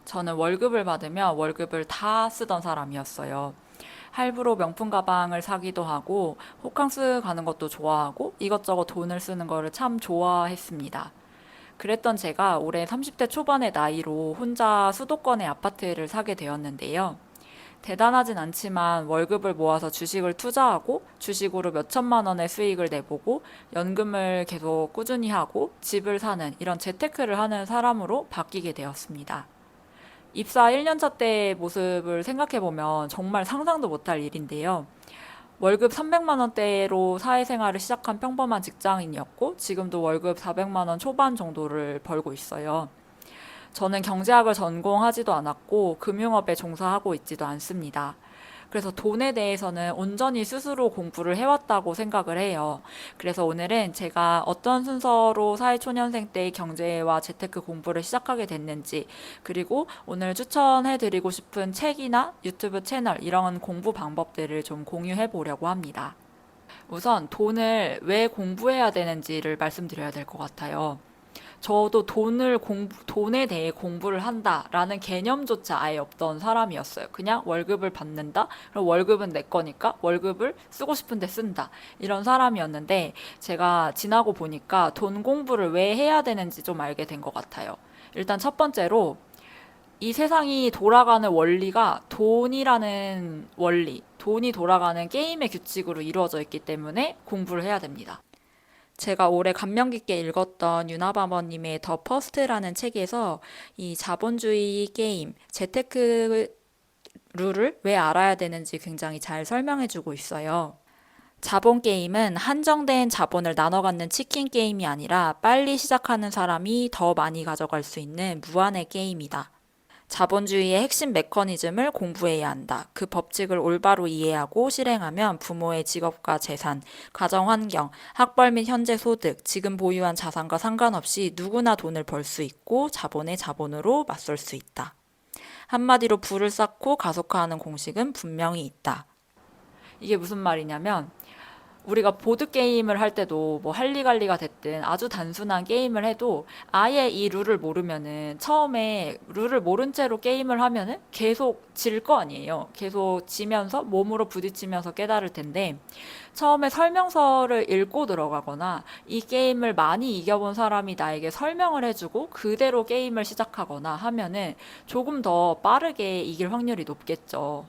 저는 월급을 받으면 월급을 다 쓰던 사람이었어요. 할부로 명품 가방을 사기도 하고, 호캉스 가는 것도 좋아하고, 이것저것 돈을 쓰는 거를 참 좋아했습니다. 그랬던 제가 올해 30대 초반의 나이로 혼자 수도권의 아파트를 사게 되었는데요. 대단하진 않지만 월급을 모아서 주식을 투자하고 주식으로 몇 천만 원의 수익을 내보고 연금을 계속 꾸준히 하고 집을 사는 이런 재테크를 하는 사람으로 바뀌게 되었습니다. 입사 1년차 때의 모습을 생각해보면 정말 상상도 못할 일인데요. 월급 300만 원대로 사회생활을 시작한 평범한 직장인이었고 지금도 월급 400만 원 초반 정도를 벌고 있어요. 저는 경제학을 전공하지도 않았고 금융업에 종사하고 있지도 않습니다. 그래서 돈에 대해서는 온전히 스스로 공부를 해왔다고 생각을 해요. 그래서 오늘은 제가 어떤 순서로 사회초년생 때의 경제와 재테크 공부를 시작하게 됐는지, 그리고 오늘 추천해드리고 싶은 책이나 유튜브 채널, 이런 공부 방법들을 좀 공유해 보려고 합니다. 우선 돈을 왜 공부해야 되는지를 말씀드려야 될 것 같아요. 저도 돈에 대해 공부를 한다라는 개념조차 아예 없던 사람이었어요. 그냥 월급을 받는다? 그럼 월급은 내 거니까 월급을 쓰고 싶은데 쓴다. 이런 사람이었는데 제가 지나고 보니까 돈 공부를 왜 해야 되는지 좀 알게 된 것 같아요. 일단 첫 번째로 이 세상이 돌아가는 원리가 돈이라는 원리, 돈이 돌아가는 게임의 규칙으로 이루어져 있기 때문에 공부를 해야 됩니다. 제가 올해 감명 깊게 읽었던 유나바버님의 더 퍼스트라는 책에서 이 자본주의 게임, 재테크 룰을 왜 알아야 되는지 굉장히 잘 설명해주고 있어요. 자본 게임은 한정된 자본을 나눠 갖는 치킨 게임이 아니라 빨리 시작하는 사람이 더 많이 가져갈 수 있는 무한의 게임이다. 자본주의의 핵심 메커니즘을 공부해야 한다. 그 법칙을 올바로 이해하고 실행하면 부모의 직업과 재산, 가정 환경, 학벌 및 현재 소득, 지금 보유한 자산과 상관없이 누구나 돈을 벌 수 있고 자본의 자본으로 맞설 수 있다. 한마디로 부를 쌓고 가속화하는 공식은 분명히 있다. 이게 무슨 말이냐면 우리가 보드게임을 할 때도 뭐 할리갈리가 됐든 아주 단순한 게임을 해도 아예 이 룰을 모르면은 처음에 룰을 모른 채로 게임을 하면은 계속 질 거 아니에요. 계속 지면서 몸으로 부딪히면서 깨달을 텐데 처음에 설명서를 읽고 들어가거나 이 게임을 많이 이겨본 사람이 나에게 설명을 해주고 그대로 게임을 시작하거나 하면은 조금 더 빠르게 이길 확률이 높겠죠.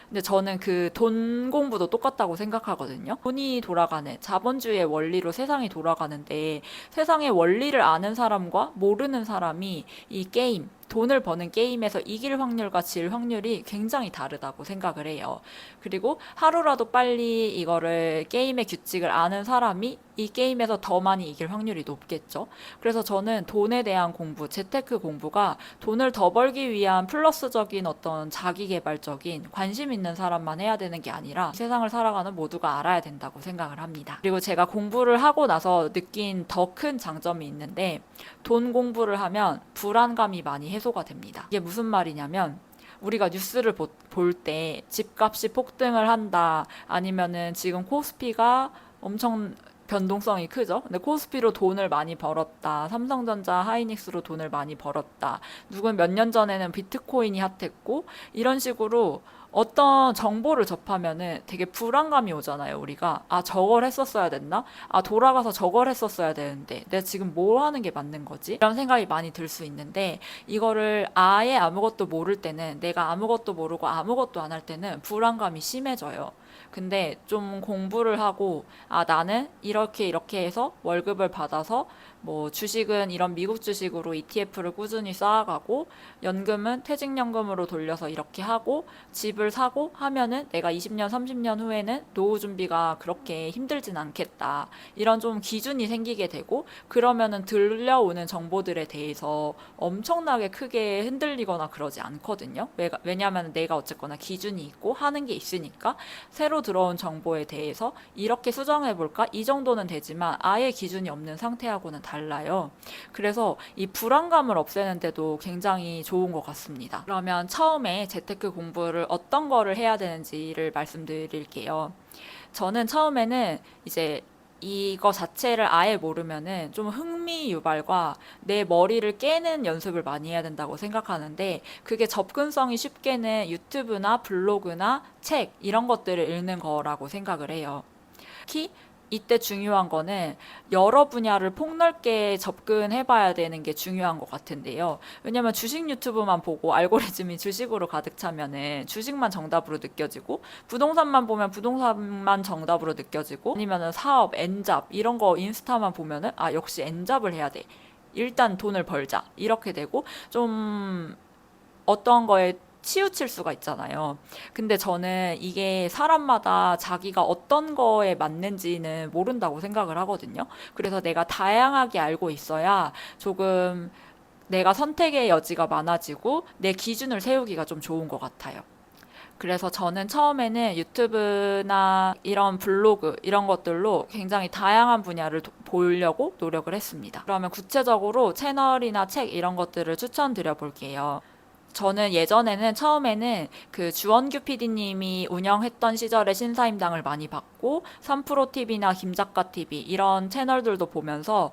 근데 저는 그 돈 공부도 똑같다고 생각하거든요. 돈이 돌아가는 자본주의의 원리로 세상이 돌아가는데 세상의 원리를 아는 사람과 모르는 사람이 이 게임, 돈을 버는 게임에서 이길 확률과 질 확률이 굉장히 다르다고 생각을 해요. 그리고 하루라도 빨리 이거를 게임의 규칙을 아는 사람이 이 게임에서 더 많이 이길 확률이 높겠죠. 그래서 저는 돈에 대한 공부, 재테크 공부가 돈을 더 벌기 위한 플러스적인 어떤 자기 개발적인 관심 있는 사람만 해야 되는 게 아니라 세상을 살아가는 모두가 알아야 된다고 생각을 합니다. 그리고 제가 공부를 하고 나서 느낀 더 큰 장점이 있는데 돈 공부를 하면 불안감이 많이 해소가 됩니다. 이게 무슨 말이냐면 우리가 뉴스를 볼 때 집값이 폭등을 한다 아니면은 지금 코스피가 엄청 변동성이 크죠. 근데 코스피로 돈을 많이 벌었다. 삼성전자, 하이닉스로 돈을 많이 벌었다. 누군 몇 년 전에는 비트코인이 핫했고 이런 식으로 어떤 정보를 접하면은 되게 불안감이 오잖아요, 우리가. 아, 저걸 했었어야 됐나? 아, 돌아가서 저걸 했었어야 되는데, 내가 지금 뭐 하는 게 맞는 거지? 이런 생각이 많이 들 수 있는데, 이거를 아예 아무것도 모를 때는, 내가 아무것도 모르고 아무것도 안 할 때는 불안감이 심해져요. 근데 좀 공부를 하고, 아, 나는 이렇게 이렇게 해서 월급을 받아서 뭐 주식은 이런 미국 주식으로 ETF를 꾸준히 쌓아가고 연금은 퇴직연금으로 돌려서 이렇게 하고 집을 사고 하면은 내가 20년, 30년 후에는 노후 준비가 그렇게 힘들진 않겠다. 이런 좀 기준이 생기게 되고 그러면은 들려오는 정보들에 대해서 엄청나게 크게 흔들리거나 그러지 않거든요. 왜냐하면 내가 어쨌거나 기준이 있고 하는 게 있으니까 새로 들어온 정보에 대해서 이렇게 수정해 볼까? 이 정도는 되지만 아예 기준이 없는 상태하고는 달라요. 그래서 이 불안감을 없애는데도 굉장히 좋은 것 같습니다. 그러면 처음에 재테크 공부를 어떤 거를 해야 되는지를 말씀드릴게요. 저는 처음에는 이제 이거 자체를 아예 모르면은 좀 흥미 유발과 내 머리를 깨는 연습을 많이 해야 된다고 생각하는데, 그게 접근성이 쉽게는 유튜브나 블로그나 책 이런 것들을 읽는 거라고 생각을 해요. 특히 이때 중요한 거는 여러 분야를 폭넓게 접근해 봐야 되는 게 중요한 것 같은데요. 왜냐면 주식 유튜브만 보고 알고리즘이 주식으로 가득 차면은 주식만 정답으로 느껴지고, 부동산만 보면 부동산만 정답으로 느껴지고, 아니면은 사업, 엔잡 이런 거 인스타만 보면은 아, 역시 엔잡을 해야 돼. 일단 돈을 벌자. 이렇게 되고 좀 어떤 거에 치우칠 수가 있잖아요. 근데 저는 이게 사람마다 자기가 어떤 거에 맞는지는 모른다고 생각을 하거든요. 그래서 내가 다양하게 알고 있어야 조금 내가 선택의 여지가 많아지고 내 기준을 세우기가 좀 좋은 것 같아요. 그래서 저는 처음에는 유튜브나 이런 블로그 이런 것들로 굉장히 다양한 분야를 보려고 노력을 했습니다. 그러면 구체적으로 채널이나 책 이런 것들을 추천드려 볼게요. 저는 예전에는 처음에는 그 주원규 PD님이 운영했던 시절에 신사임당을 많이 봤고, 3프로TV나 김작가TV 이런 채널들도 보면서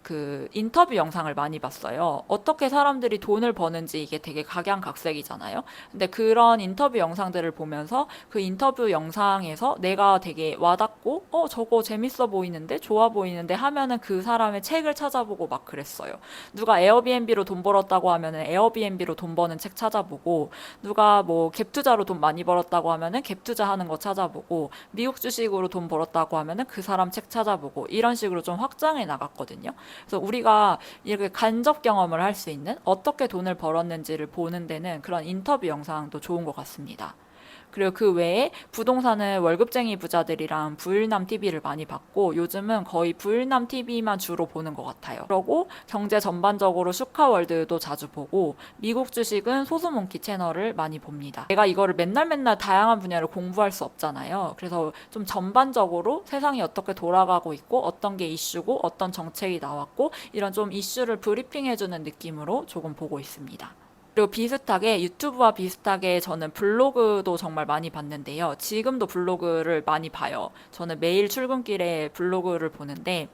그 인터뷰 영상을 많이 봤어요. 어떻게 사람들이 돈을 버는지 이게 되게 각양각색이잖아요. 근데 그런 인터뷰 영상들을 보면서 그 인터뷰 영상에서 내가 되게 와닿고, 저거 재밌어 보이는데, 좋아 보이는데 하면은 그 사람의 책을 찾아보고 막 그랬어요. 누가 에어비앤비로 돈 벌었다고 하면은 에어비앤비로 돈 버는 책 찾아보고, 누가 뭐 갭 투자로 돈 많이 벌었다고 하면은 갭 투자하는 거 찾아보고, 미국 주식으로 돈 벌었다고 하면은 그 사람 책 찾아보고, 이런 식으로 좀 확장해 나갔거든요. 그래서 우리가 이렇게 간접 경험을 할 수 있는, 어떻게 돈을 벌었는지를 보는 데는 그런 인터뷰 영상도 좋은 것 같습니다. 그리고 그 외에 부동산은 월급쟁이 부자들이랑 부일남 TV를 많이 봤고, 요즘은 거의 부일남 TV만 주로 보는 것 같아요. 그러고 경제 전반적으로 슈카월드도 자주 보고, 미국 주식은 소수몽키 채널을 많이 봅니다. 내가 이거를 맨날 맨날 다양한 분야를 공부할 수 없잖아요. 그래서 좀 전반적으로 세상이 어떻게 돌아가고 있고, 어떤 게 이슈고, 어떤 정책이 나왔고, 이런 좀 이슈를 브리핑해주는 느낌으로 조금 보고 있습니다. 그리고 비슷하게 유튜브와 비슷하게 저는 블로그도 정말 많이 봤는데요. 지금도 블로그를 많이 봐요. 저는 매일 출근길에 블로그를 보는데,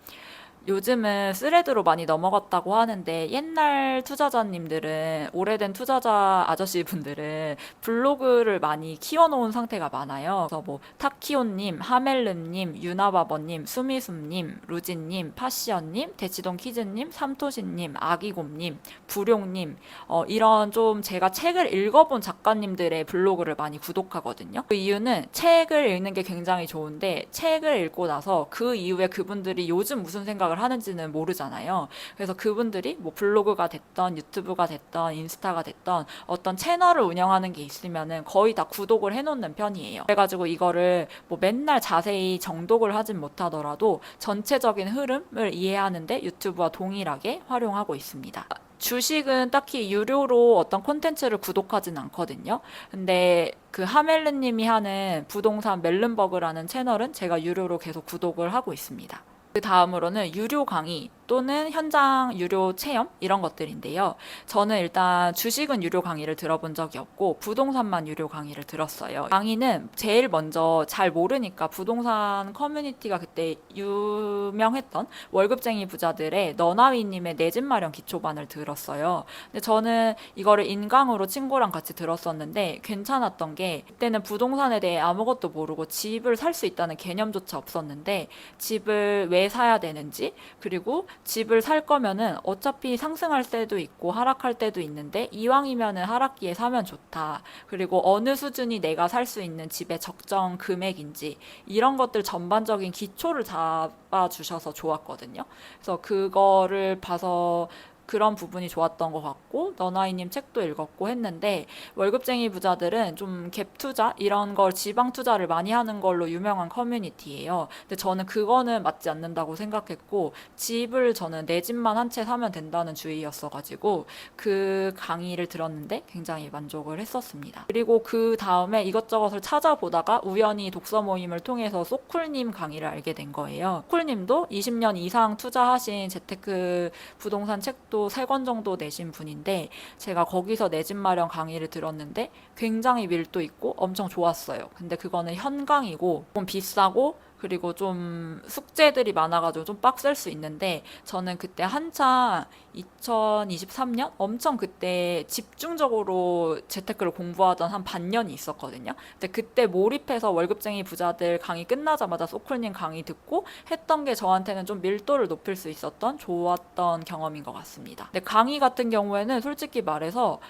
요즘은 스레드로 많이 넘어갔다고 하는데, 옛날 투자자님들은, 오래된 투자자 아저씨분들은 블로그를 많이 키워놓은 상태가 많아요. 그래서 뭐 타키오님, 하멜름님, 유나바버님, 수미숨님, 루진님, 파시언님, 대치동 키즈님, 삼토시님, 아기곰님, 부룡님, 이런 좀 제가 책을 읽어본 작가님들의 블로그를 많이 구독하거든요. 그 이유는 책을 읽는 게 굉장히 좋은데, 책을 읽고 나서 그 이후에 그분들이 요즘 무슨 생각을 하는지는 모르잖아요. 그래서 그분들이 뭐 블로그가 됐던 유튜브가 됐던 인스타가 됐던 어떤 채널을 운영하는 게 있으면은 거의 다 구독을 해놓는 편이에요. 그래가지고 이거를 뭐 맨날 자세히 정독을 하진 못하더라도 전체적인 흐름을 이해하는데 유튜브와 동일하게 활용하고 있습니다. 주식은 딱히 유료로 어떤 콘텐츠를 구독하진 않거든요. 근데 그 하멜르님이 하는 부동산 멜른버그라는 채널은 제가 유료로 계속 구독을 하고 있습니다. 그 다음으로는 유료 강의 또는 현장 유료 체험 이런 것들인데요. 저는 일단 주식은 유료 강의를 들어본 적이 없고 부동산만 유료 강의를 들었어요. 강의는 제일 먼저 잘 모르니까 부동산 커뮤니티가 그때 유명했던 월급쟁이 부자들의 너나위님의 내 집 마련 기초반을 들었어요. 근데 저는 이거를 인강으로 친구랑 같이 들었었는데 괜찮았던 게, 그때는 부동산에 대해 아무것도 모르고 집을 살 수 있다는 개념조차 없었는데, 집을 왜 사야 되는지, 그리고 집을 살 거면은 어차피 상승할 때도 있고 하락할 때도 있는데 이왕이면은 하락기에 사면 좋다. 그리고 어느 수준이 내가 살 수 있는 집의 적정 금액인지, 이런 것들 전반적인 기초를 잡아주셔서 좋았거든요. 그래서 그거를 봐서 그런 부분이 좋았던 것 같고, 너나이님 책도 읽었고 했는데, 월급쟁이 부자들은 좀 갭 투자 이런 걸 지방 투자를 많이 하는 걸로 유명한 커뮤니티예요. 근데 저는 그거는 맞지 않는다고 생각했고, 집을 저는 내 집만 한 채 사면 된다는 주의였어가지고 그 강의를 들었는데 굉장히 만족을 했었습니다. 그리고 그 다음에 이것저것을 찾아보다가 우연히 독서 모임을 통해서 소쿨님 강의를 알게 된 거예요. 소쿨님도 20년 이상 투자하신 재테크 부동산 책도 3권 정도 내신 분인데, 제가 거기서 내 집 마련 강의를 들었는데 굉장히 밀도 있고 엄청 좋았어요. 근데 그거는 현강이고 좀 비싸고 그리고 좀 숙제들이 많아가지고 좀 빡셀 수 있는데 저는 그때 한창 2023년 엄청 그때 집중적으로 재테크를 공부하던 한 반년이 있었거든요. 근데 그때 몰입해서 월급쟁이 부자들 강의 끝나자마자 소클님 강의 듣고 했던 게 저한테는 좀 밀도를 높일 수 있었던 좋았던 경험인 것 같습니다. 근데 강의 같은 경우에는 솔직히 말해서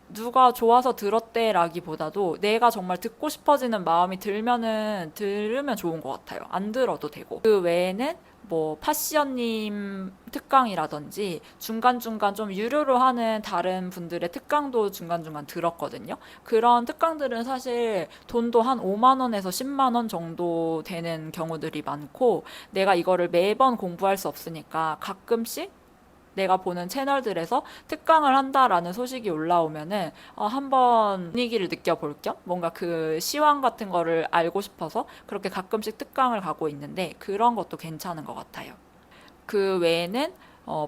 누가 좋아서 들었대라기보다도 내가 정말 듣고 싶어지는 마음이 들면은 들으면 좋은 것 같아요. 안 들어도 되고. 그 외에는 뭐 파시언님 특강이라든지 중간중간 좀 유료로 하는 다른 분들의 특강도 중간중간 들었거든요. 그런 특강들은 사실 돈도 한 5만 원에서 10만 원 정도 되는 경우들이 많고 내가 이거를 매번 공부할 수 없으니까 가끔씩 내가 보는 채널들에서 특강을 한다라는 소식이 올라오면은 한번 분위기를 느껴볼 겸 뭔가 그 시황 같은 거를 알고 싶어서 그렇게 가끔씩 특강을 가고 있는데 그런 것도 괜찮은 것 같아요. 그 외에는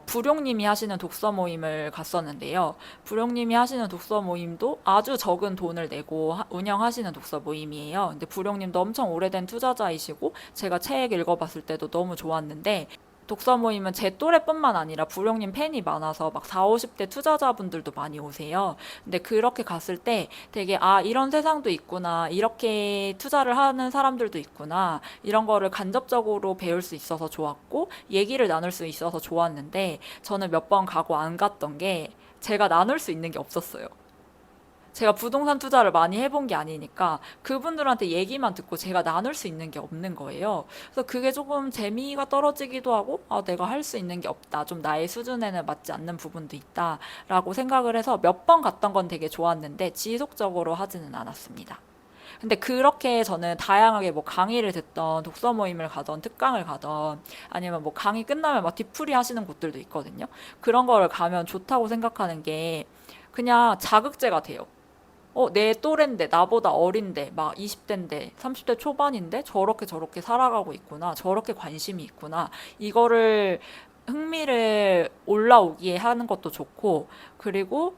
부룡님이 하시는 독서 모임을 갔었는데요. 부룡님이 하시는 독서 모임도 아주 적은 돈을 내고 운영하시는 독서 모임이에요. 근데 부룡님도 엄청 오래된 투자자이시고 제가 책 읽어봤을 때도 너무 좋았는데 독서 모임은 제 또래뿐만 아니라 부룡님 팬이 많아서 막 4, 50대 투자자분들도 많이 오세요. 근데 그렇게 갔을 때 되게 이런 세상도 있구나. 이렇게 투자를 하는 사람들도 있구나. 이런 거를 간접적으로 배울 수 있어서 좋았고 얘기를 나눌 수 있어서 좋았는데 저는 몇 번 가고 안 갔던 게 제가 나눌 수 있는 게 없었어요. 제가 부동산 투자를 많이 해본 게 아니니까 그분들한테 얘기만 듣고 제가 나눌 수 있는 게 없는 거예요. 그래서 그게 조금 재미가 떨어지기도 하고, 내가 할 수 있는 게 없다. 좀 나의 수준에는 맞지 않는 부분도 있다. 라고 생각을 해서 몇 번 갔던 건 되게 좋았는데 지속적으로 하지는 않았습니다. 근데 그렇게 저는 다양하게 뭐 강의를 듣던 독서 모임을 가던 특강을 가던 아니면 뭐 강의 끝나면 막 뒤풀이 하시는 곳들도 있거든요. 그런 거를 가면 좋다고 생각하는 게 그냥 자극제가 돼요. 내 또래인데, 나보다 어린데, 막 20대인데, 30대 초반인데, 저렇게 살아가고 있구나. 저렇게 관심이 있구나. 이거를 흥미를 올라오게 하는 것도 좋고, 그리고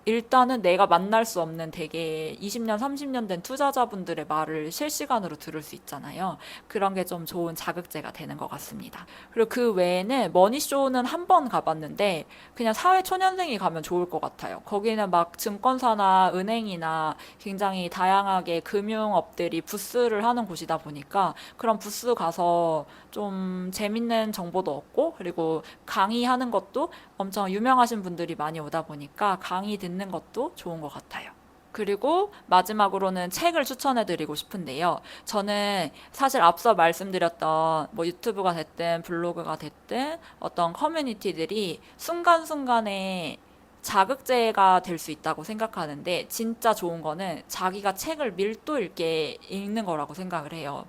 일단은 내가 만날 수 없는 되게 20년, 30년 된 투자자분들의 말을 실시간으로 들을 수 있잖아요. 그런 게 좀 좋은 자극제가 되는 것 같습니다. 그리고 그 외에는 머니쇼는 한 번 가봤는데 그냥 사회초년생이 가면 좋을 것 같아요. 거기는 막 증권사나 은행이나 굉장히 다양하게 금융업들이 부스를 하는 곳이다 보니까 그런 부스 가서 좀 재밌는 정보도 얻고 그리고 강의하는 것도 엄청 유명하신 분들이 많이 오다 보니까 강의 듣는 것도 좋은 것 같아요. 그리고 마지막으로는 책을 추천해드리고 싶은데요. 저는 사실 앞서 말씀드렸던 뭐 유튜브가 됐든 블로그가 됐든 어떤 커뮤니티들이 순간순간에 자극제가 될 수 있다고 생각하는데 진짜 좋은 거는 자기가 책을 밀도 있게 읽는 거라고 생각을 해요.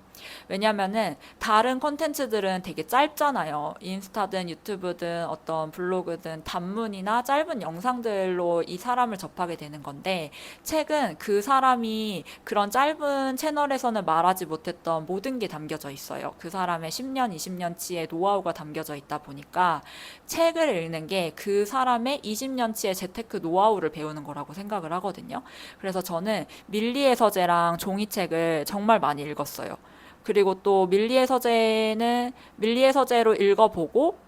왜냐면은 다른 콘텐츠들은 되게 짧잖아요. 인스타든 유튜브든 어떤 블로그든 단문이나 짧은 영상들로 이 사람을 접하게 되는 건데 책은 그 사람이 그런 짧은 채널에서는 말하지 못했던 모든 게 담겨져 있어요. 그 사람의 10년, 20년치의 노하우가 담겨져 있다 보니까 책을 읽는 게 그 사람의 20년치의 재테크 노하우를 배우는 거라고 생각을 하거든요. 그래서 저는 밀리의 서재랑 종이책을 정말 많이 읽었어요. 그리고 또 밀리의 서재로 읽어보고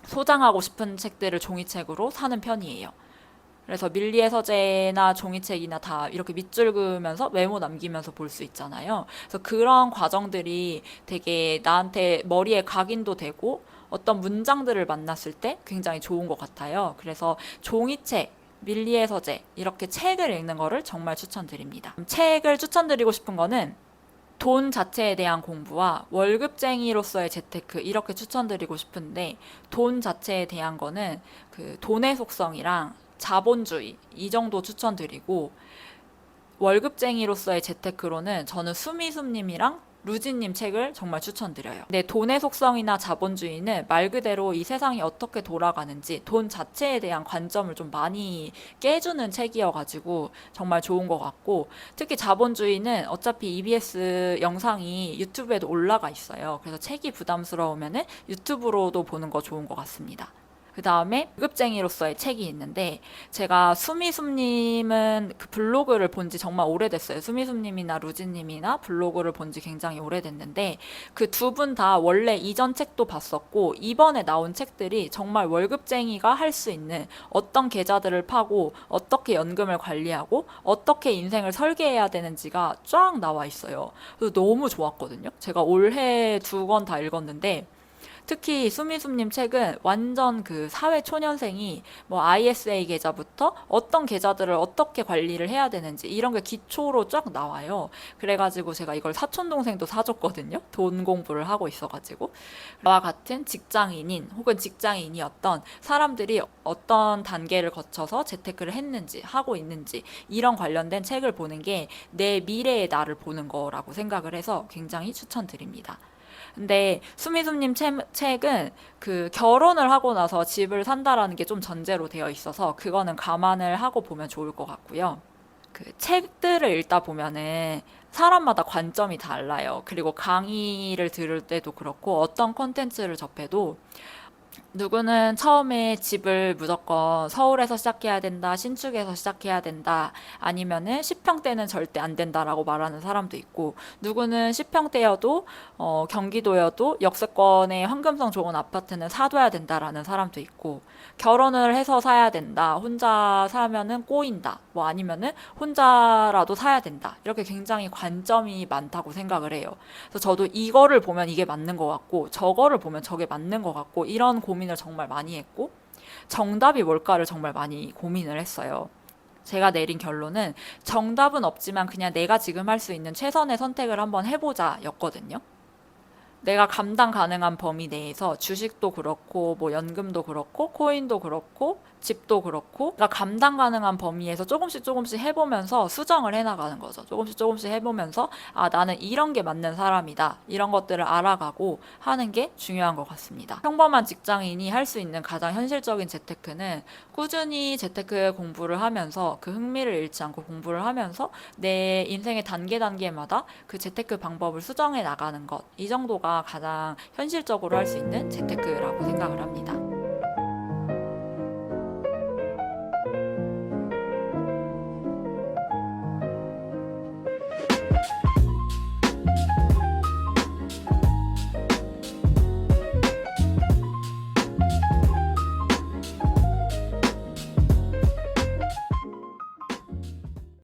소장하고 싶은 책들을 종이책으로 사는 편이에요. 그래서 밀리의 서재나 종이책이나 다 이렇게 밑줄 그으면서 메모 남기면서 볼 수 있잖아요. 그래서 그런 과정들이 되게 나한테 머리에 각인도 되고 어떤 문장들을 만났을 때 굉장히 좋은 것 같아요. 그래서 종이책, 밀리의 서재 이렇게 책을 읽는 거를 정말 추천드립니다. 책을 추천드리고 싶은 거는 돈 자체에 대한 공부와 월급쟁이로서의 재테크 이렇게 추천드리고 싶은데 돈 자체에 대한 거는 그 돈의 속성이랑 자본주의 이 정도 추천드리고 월급쟁이로서의 재테크로는 저는 수미수님이랑 루지님 책을 정말 추천드려요. 근데 돈의 속성이나 자본주의는 말 그대로 이 세상이 어떻게 돌아가는지 돈 자체에 대한 관점을 좀 많이 깨주는 책이어가지고 정말 좋은 것 같고 특히 자본주의는 어차피 EBS 영상이 유튜브에도 올라가 있어요. 그래서 책이 부담스러우면은 유튜브로도 보는 거 좋은 것 같습니다. 그 다음에 월급쟁이로서의 책이 있는데, 제가 수미숨님은 그 블로그를 본지 정말 오래됐어요. 수미숨님이나 루지님이나 블로그를 본지 굉장히 오래됐는데, 그 두 분 다 원래 이전 책도 봤었고, 이번에 나온 책들이 정말 월급쟁이가 할 수 있는 어떤 계좌들을 파고, 어떻게 연금을 관리하고, 어떻게 인생을 설계해야 되는지가 쫙 나와 있어요. 그래서 너무 좋았거든요. 제가 올해 두 권 다 읽었는데, 특히 수미수님 책은 완전 그 사회 초년생이 뭐 ISA 계좌부터 어떤 계좌들을 어떻게 관리를 해야 되는지 이런 게 기초로 쫙 나와요. 그래가지고 제가 이걸 사촌동생도 사줬거든요. 돈 공부를 하고 있어가지고. 나와 같은 직장인인 혹은 직장인이었던 사람들이 어떤 단계를 거쳐서 재테크를 했는지 하고 있는지 이런 관련된 책을 보는 게 내 미래의 나를 보는 거라고 생각을 해서 굉장히 추천드립니다. 근데 수미수님 책은 그 결혼을 하고 나서 집을 산다라는 게 좀 전제로 되어 있어서 그거는 감안을 하고 보면 좋을 것 같고요. 그 책들을 읽다 보면은 사람마다 관점이 달라요. 그리고 강의를 들을 때도 그렇고 어떤 콘텐츠를 접해도 누구는 처음에 집을 무조건 서울에서 시작해야 된다, 신축에서 시작해야 된다, 아니면은 10평대는 절대 안 된다라고 말하는 사람도 있고, 누구는 10평대여도, 경기도여도 역세권의 황금성 좋은 아파트는 사둬야 된다라는 사람도 있고, 결혼을 해서 사야 된다, 혼자 사면은 꼬인다, 뭐 아니면은 혼자라도 사야 된다. 이렇게 굉장히 관점이 많다고 생각을 해요. 그래서 저도 이거를 보면 이게 맞는 것 같고, 저거를 보면 저게 맞는 것 같고, 이런 고민을 정말 많이 했고, 정답이 뭘까를 정말 많이 고민을 했어요. 제가 내린 결론은 정답은 없지만 그냥 내가 지금 할 수 있는 최선의 선택을 한번 해보자 였거든요. 내가 감당 가능한 범위 내에서 주식도 그렇고 뭐 연금도 그렇고 코인도 그렇고 집도 그렇고 내가 감당 가능한 범위에서 조금씩 조금씩 해보면서 수정을 해나가는 거죠. 조금씩 조금씩 해보면서 아 나는 이런 게 맞는 사람이다. 이런 것들을 알아가고 하는 게 중요한 것 같습니다. 평범한 직장인이 할 수 있는 가장 현실적인 재테크는 꾸준히 재테크 공부를 하면서 그 흥미를 잃지 않고 공부를 하면서 내 인생의 단계마다 그 재테크 방법을 수정해 나가는 것. 이 정도가 가장 현실적으로 할 수 있는 재테크라고 생각을 합니다.